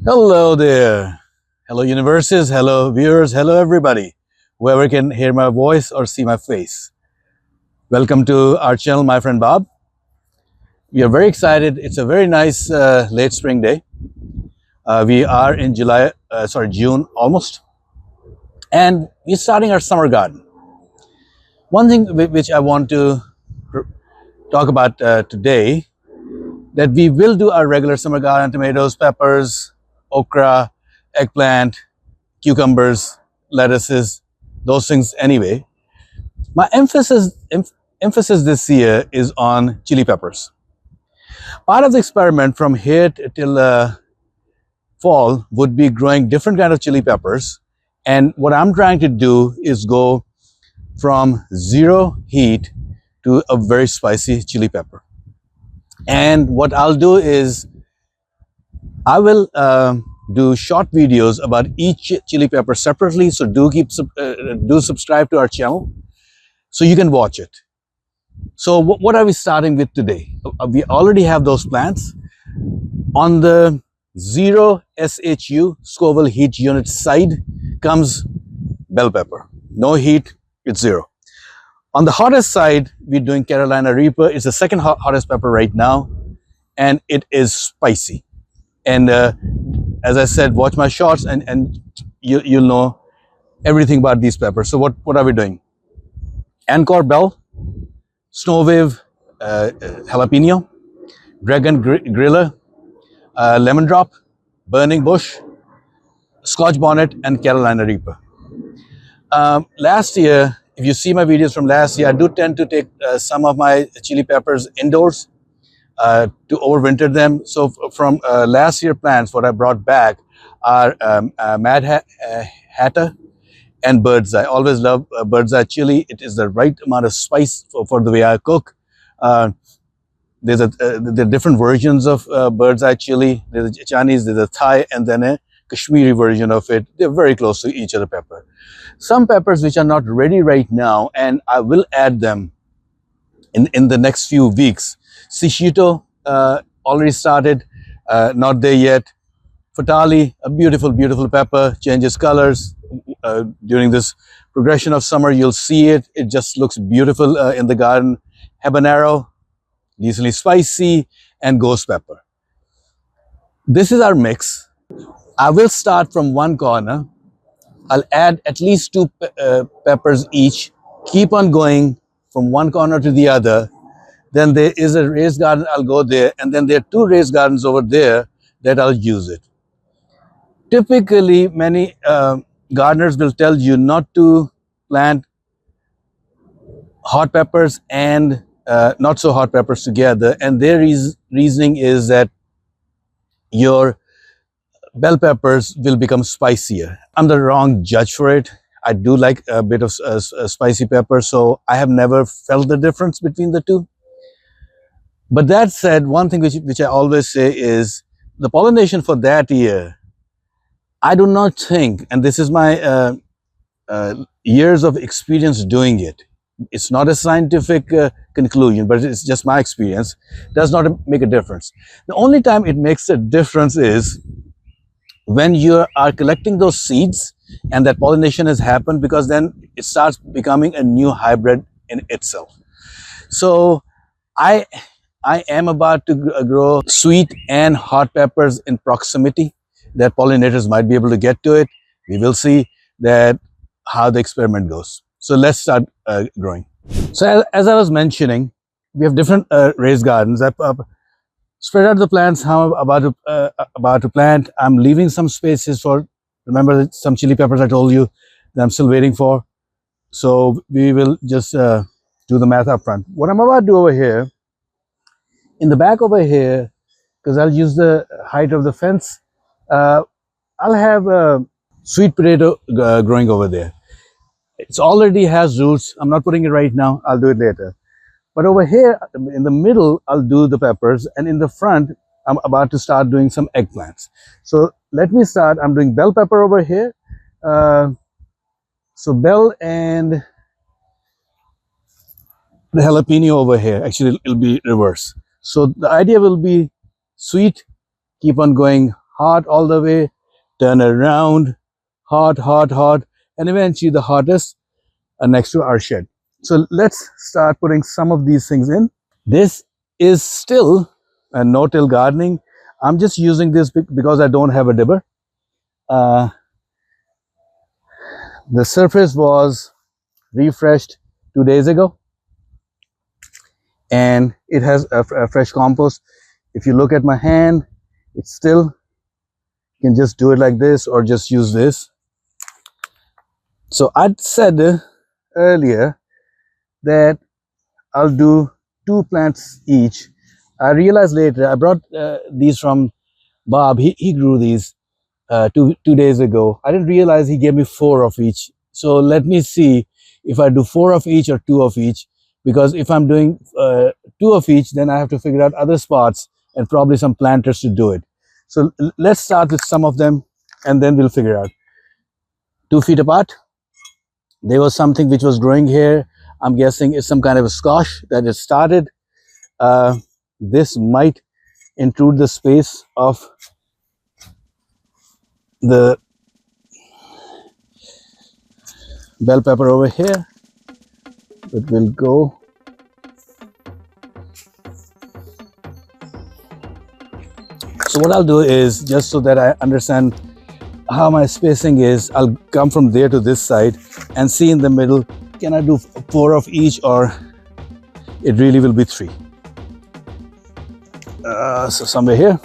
Hello there. Hello, universes. Hello, viewers. Hello, everybody. Whoever can hear my voice or see my face. Welcome to our channel, my friend Bob. We are very excited. It's a very nice late spring day. We are in June almost. And we're starting our summer garden. One thing which I want to talk about today, that we will do our regular summer garden: tomatoes, peppers, okra, eggplant, cucumbers, lettuces, those things anyway. My emphasis this year is on chili peppers. Part of the experiment from here till fall would be growing different kind of chili peppers. And what I'm trying to do is go from zero heat to a very spicy chili pepper. And what I'll do is I will do short videos about each chili pepper separately. So do subscribe to our channel so you can watch it. So what are we starting with today? We already have those plants. On the zero SHU, Scoville Heat Units side, comes bell pepper. No heat, it's zero. On the hottest side, we're doing Carolina Reaper. It's the second hottest pepper right now, and it is spicy. And as I said, watch my shorts and you'll know everything about these peppers. So what are we doing? Anchor bell, snow wave, jalapeno, dragon griller, lemon drop, burning bush, scotch bonnet, and Carolina Reaper. Last year, if you see my videos from last year, I do tend to take some of my chili peppers indoors to overwinter them. So from last year plants, what I brought back are Mad Hatter and Bird's Eye. I always love Bird's Eye chili. It is the right amount of spice for the way I cook. There are different versions of Bird's Eye chili. There's a Chinese, there's a Thai, and then a Kashmiri version of it. They're very close to each other pepper. Some peppers which are not ready right now, and I will add them in the next few weeks. SHU already started, not there yet. Fatali, a beautiful, beautiful pepper, changes colors. During this progression of summer, you'll see it. It just looks beautiful in the garden. Habanero, decently spicy, and ghost pepper. This is our mix. I will start from one corner. I'll add at least two peppers each. Keep on going from one corner to the other. Then there is a raised garden, I'll go there. And then there are two raised gardens over there that I'll use it. Typically, many gardeners will tell you not to plant hot peppers and not so hot peppers together. And their reasoning is that your bell peppers will become spicier. I'm the wrong judge for it. I do like a bit of spicy pepper, so I have never felt the difference between the two. But that said, one thing which I always say is the pollination for that year, I do not think, and this is my years of experience doing it, it's not a scientific conclusion, but it's just my experience, does not make a difference. The only time it makes a difference is when you are collecting those seeds and that pollination has happened, because then it starts becoming a new hybrid in itself. So I am about to grow sweet and hot peppers in proximity that pollinators might be able to get to it. We will see that how the experiment goes. So let's start growing. So as I was mentioning, we have different raised gardens. I spread out the plants how I'm about to plant. I'm leaving some spaces for, remember some chili peppers I told you that I'm still waiting for. So we will just do the math up front. What I'm about to do over here, in the back over here, because I'll use the height of the fence, I'll have a sweet potato growing over there. It already has roots. I'm not putting it right now. I'll do it later. But over here in the middle, I'll do the peppers. And in the front, I'm about to start doing some eggplants. So let me start. I'm doing bell pepper over here. So bell and the jalapeno over here. Actually, it'll be reverse. So the idea will be sweet, keep on going hot all the way, turn around, hot, hot, hot, and eventually the hottest next to our shed. So let's start putting some of these things in. This is still no-till gardening. I'm just using this because I don't have a dibber. The surface was refreshed 2 days ago, and it has a fresh compost. If you look at my hand, it's still, you can just do it like this or just use this. So I said earlier that I'll do 2 plants each. I realized later, I brought these from Bob. He grew these two days ago. I didn't realize he gave me 4 of each. So let me see if I do 4 of each or 2 of each, because if I'm doing 2 of each, then I have to figure out other spots and probably some planters to do it. So let's start with some of them and then we'll figure out. 2 feet apart. There was something which was growing here. I'm guessing it's some kind of a squash that it started. This might intrude the space of the bell pepper over here. It will go. So what I'll do is, just so that I understand how my spacing is, I'll come from there to this side and see in the middle, can I do 4 of each, or it really will be 3. So somewhere here.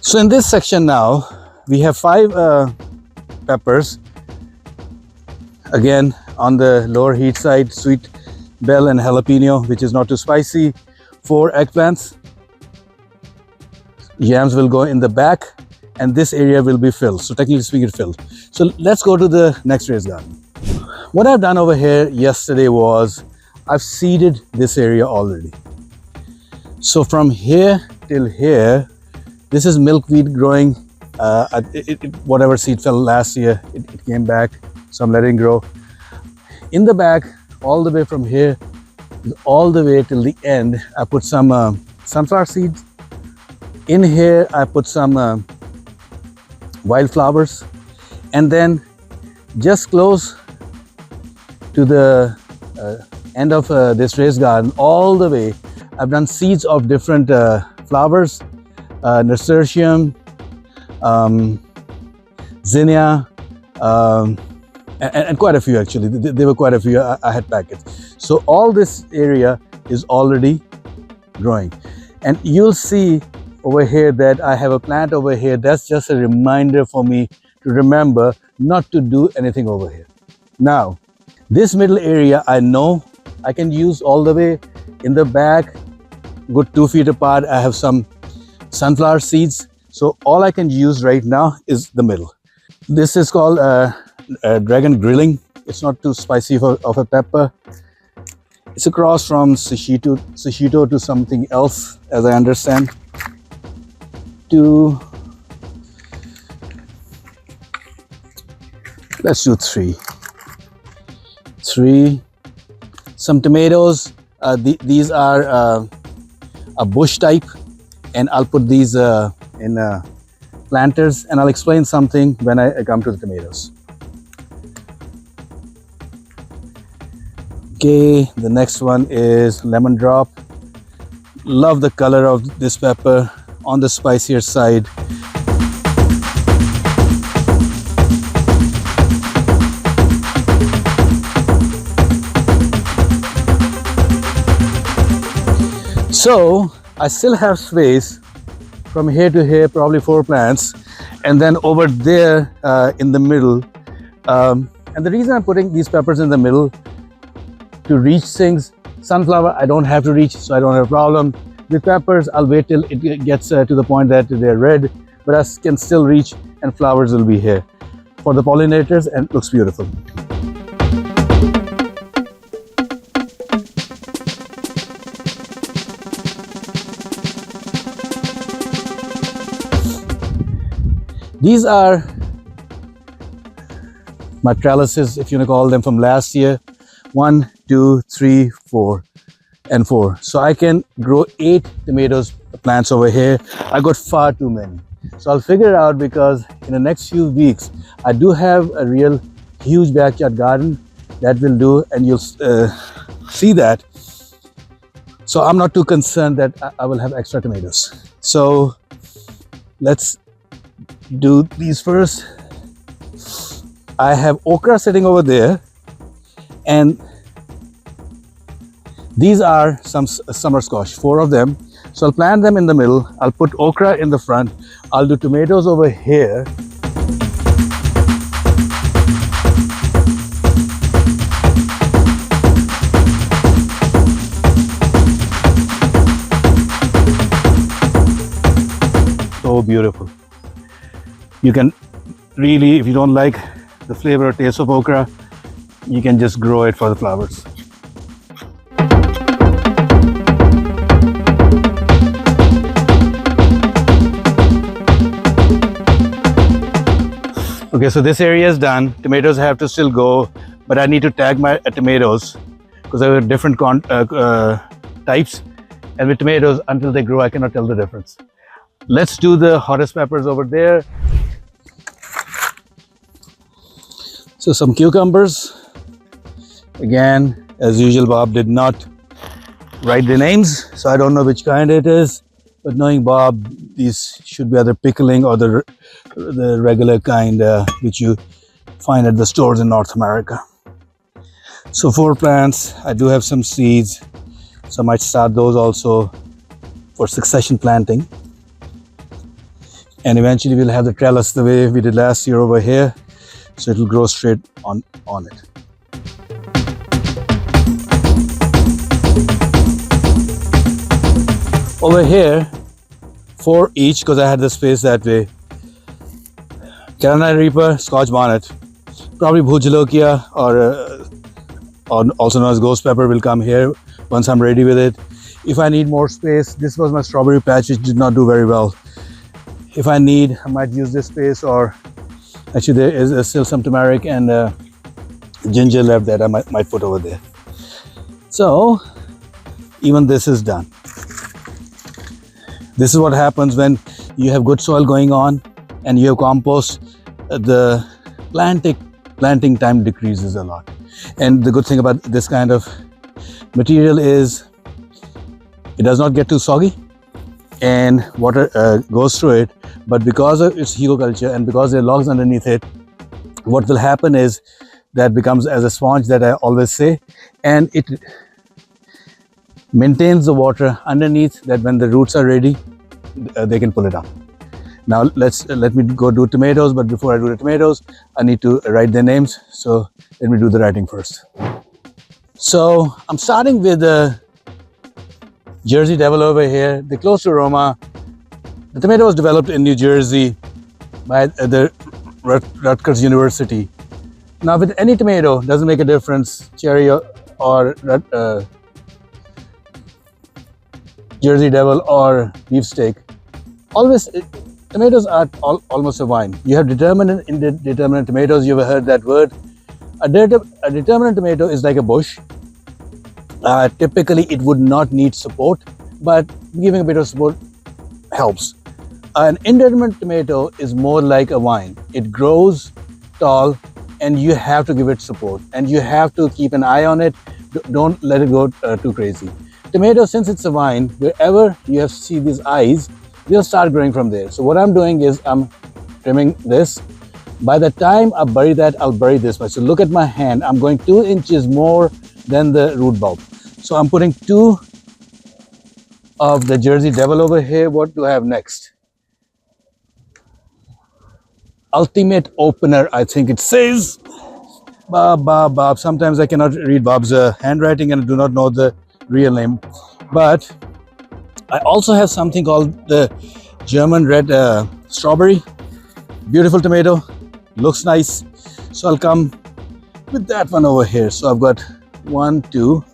So in this section now, we have 5 peppers. Again, on the lower heat side, sweet bell and jalapeno, which is not too spicy. 4 eggplants. Yams will go in the back, and this area will be filled. So technically speaking, filled. So let's go to the next raised garden. What I've done over here yesterday was, I've seeded this area already. So from here till here, this is milkweed growing. Whatever seed fell last year, it came back. So I'm letting it grow. In the back, all the way from here, all the way till the end, I put some sunflower seeds. In here, I put some wildflowers. And then just close to the end of this raised garden, all the way, I've done seeds of different flowers, nasturtium, zinnia, and quite a few actually. There were quite a few. I had packets. So all this area is already growing, and you'll see over here that I have a plant over here. That's just a reminder for me to remember not to do anything over here. Now, this middle area, I know I can use all the way. In the back, good 2 feet apart, I have some sunflower seeds. So all I can use right now is the middle. This is called dragon grilling. It's not too spicy of a pepper. It's a cross from Shishito to something else, as I understand. Let's do 3. 3. Some tomatoes. These are a bush type, and I'll put these in planters, and I'll explain something when I come to the tomatoes. Okay, the next one is lemon drop. Love the color of this pepper, on the spicier side. So I still have space from here to here, probably 4 plants, and then over there in the middle. And the reason I'm putting these peppers in the middle, to reach things. Sunflower, I don't have to reach, so I don't have a problem. With peppers, I'll wait till it gets to the point that they're red, but I can still reach, and flowers will be here for the pollinators, and it looks beautiful. These are my trellises, if you want to call them, from last year. 1, 2, 3, 4, and 4. So I can grow 8 tomatoes plants over here. I got far too many. So I'll figure it out, because in the next few weeks, I do have a real huge backyard garden that will do, and you'll see that. So I'm not too concerned that I will have extra tomatoes. So let's do these first. I have okra sitting over there, and these are some summer squash, 4 of them. So I'll plant them in the middle. I'll put okra in the front. I'll do tomatoes over here. So beautiful. You can really, if you don't like the flavor or taste of okra, you can just grow it for the flowers. Okay, so this area is done. Tomatoes have to still go, but I need to tag my tomatoes, because there are different types, and with tomatoes, until they grow, I cannot tell the difference. Let's do the hottest peppers over there. So some cucumbers. Again, as usual, Bob did not write the names, so I don't know which kind it is. But knowing Bob, these should be either pickling or the regular kind which you find at the stores in North America. So 4 plants. I do have some seeds, so I might start those also for succession planting. And eventually we'll have the trellis the way we did last year over here, so it will grow straight on it. Over here, 4 each, because I had the space that way. Carolina Reaper, Scotch Bonnet, probably Bhujalokia or also known as Ghost Pepper will come here once I'm ready with it. If I need more space, this was my strawberry patch, which did not do very well. If I need, I might use this space, or actually there is still some turmeric and ginger left that I might put over there. So even this is done. This is what happens when you have good soil going on and you have compost. The planting time decreases a lot. And the good thing about this kind of material is it does not get too soggy, and water goes through it. But because of its hugelculture and because there are logs underneath it, what will happen is that becomes as a sponge, that I always say, and it maintains the water underneath, that when the roots are ready, they can pull it up. Now let me go do tomatoes, but before I do the tomatoes, I need to write their names. So let me do the writing first. So I'm starting with the Jersey Devil over here, the close to Roma. The tomato was developed in New Jersey by the Rutgers University. Now with any tomato, doesn't make a difference, cherry or Jersey Devil or beefsteak. Always, tomatoes are almost a wine. You have determinate and indeterminate tomatoes. You ever heard that word? A determinate tomato is like a bush. Typically, it would not need support, but giving a bit of support helps. An indeterminate tomato is more like a vine. It grows tall, and you have to give it support, and you have to keep an eye on it. Don't let it go too crazy. Tomato, since it's a vine, wherever you see these eyes, they'll start growing from there. So what I'm doing is I'm trimming this. By the time I bury that, I'll bury this much. So look at my hand. I'm going 2 inches more than the root bulb. So I'm putting 2 of the Jersey Devil over here. What do I have next? Ultimate Opener, I think it says. Bob. Sometimes I cannot read Bob's handwriting and I do not know the real name. But I also have something called the German Red Strawberry. Beautiful tomato, looks nice. So I'll come with that one over here. So I've got 1, 2,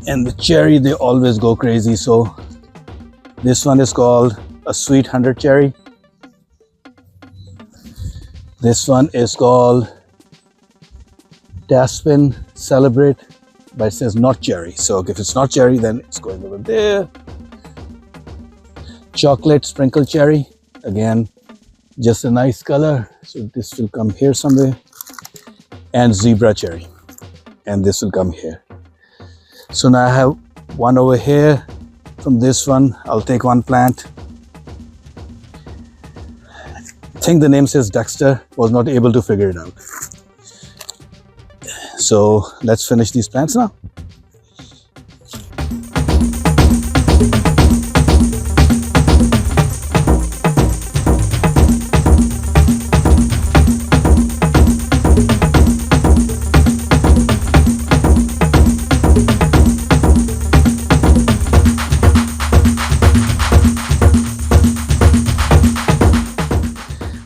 and the cherry, they always go crazy. So this one is called a Sweet 100 Cherry. This one is called Taspin Celebrate, but it says not cherry. So if it's not cherry, then it's going over there. Chocolate sprinkle cherry, again, just a nice color. So this will come here somewhere. And zebra cherry, and this will come here. So now I have one over here. From this one, I'll take one plant. I think the name says Dexter, was not able to figure it out. So let's finish these plants now.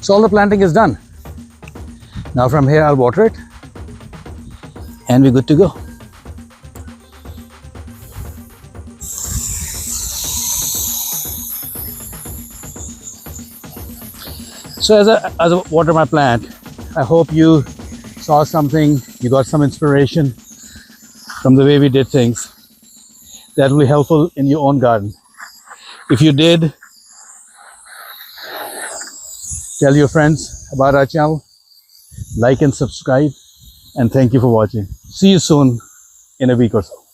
So all the planting is done. Now from here I'll water it and we're good to go. So as I water my plant, I hope you saw something, you got some inspiration from the way we did things that will be helpful in your own garden. If you did, tell your friends about our channel, like and subscribe, and thank you for watching. See you soon in a week or so.